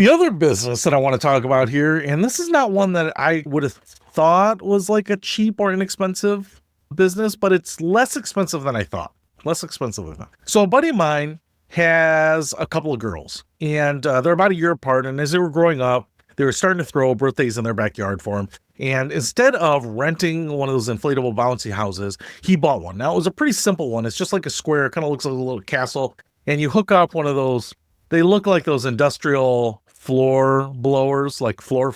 The other business that I want to talk about here, and this is not one that I would have thought was like a cheap or inexpensive business, but it's less expensive than I thought. Less expensive than I thought. So a buddy of mine has a couple of girls, and they're about a year apart. And as they were growing up, they were starting to throw birthdays in their backyard for them. And instead of renting one of those inflatable bouncy houses, he bought one. Now, it was a pretty simple one. It's just like a square. It kind of looks like a little castle. And you hook up one of those, they look like those industrial floor blowers, like floor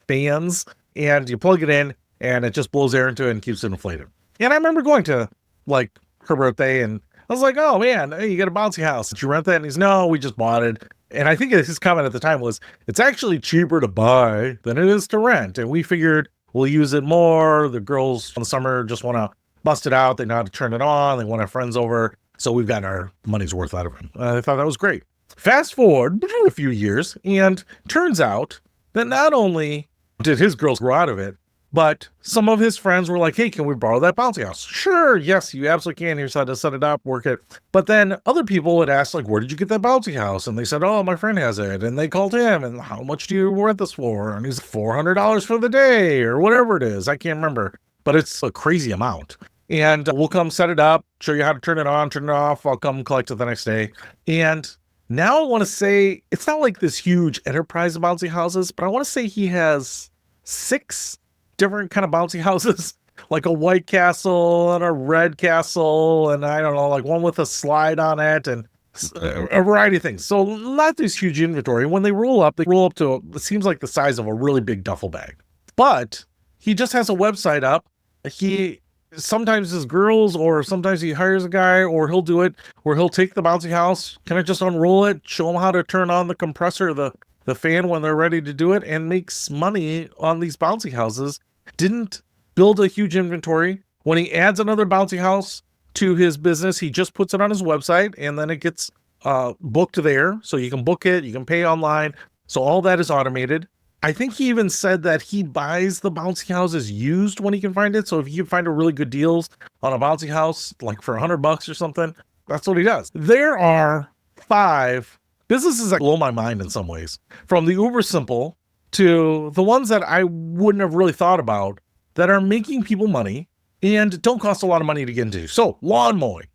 fans, and you plug it in and it just blows air into it and keeps it inflated. And I remember going to like her birthday and I was like, oh man, hey, you got a bouncy house. Did you rent that? And he's, no, we just bought it. And I think his comment at the time was, it's actually cheaper to buy than it is to rent. And we figured we'll use it more. The girls in the summer just want to bust it out. They know how to turn it on. They want to have friends over. So we've gotten our money's worth out of it. I thought that was great. Fast forward a few years, and turns out that not only did his girls grow out of it, but some of his friends were like, hey, can we borrow that bouncy house? Sure, yes, you absolutely can. Here's how to set it up, work it. But then other people would ask, like, where did you get that bouncy house? And they said, oh, my friend has it. And they called him, and how much do you rent this for? And he's $400 for the day or whatever it is. I can't remember, but it's a crazy amount. And we'll come set it up, show you how to turn it on, turn it off. I'll come collect it the next day. And now I want to say, it's not like this huge enterprise of bouncy houses, but I want to say he has 6 different kind of bouncy houses, like a white castle and a red castle, and I don't know, like one with a slide on it, and a variety of things. So not this huge inventory. When they roll up to, it seems like the size of a really big duffel bag. But he just has a website up. He sometimes his girls, or sometimes he hires a guy, or he'll do it where he'll take the bouncy house, kind of just unroll it, show them how to turn on the compressor, the fan when they're ready to do it, and makes money on these bouncy houses. Didn't build a huge inventory. When he adds another bouncy house to his business, he just puts it on his website, and then it gets booked there. So you can book it, you can pay online. So all that is automated. I think he even said that he buys the bouncy houses used when he can find it. So if you can find a really good deals on a bouncy house, like for $100 or something, that's what he does. There are 5 businesses that blow my mind in some ways, from the uber simple to the ones that I wouldn't have really thought about, that are making people money and don't cost a lot of money to get into. So lawn mowing.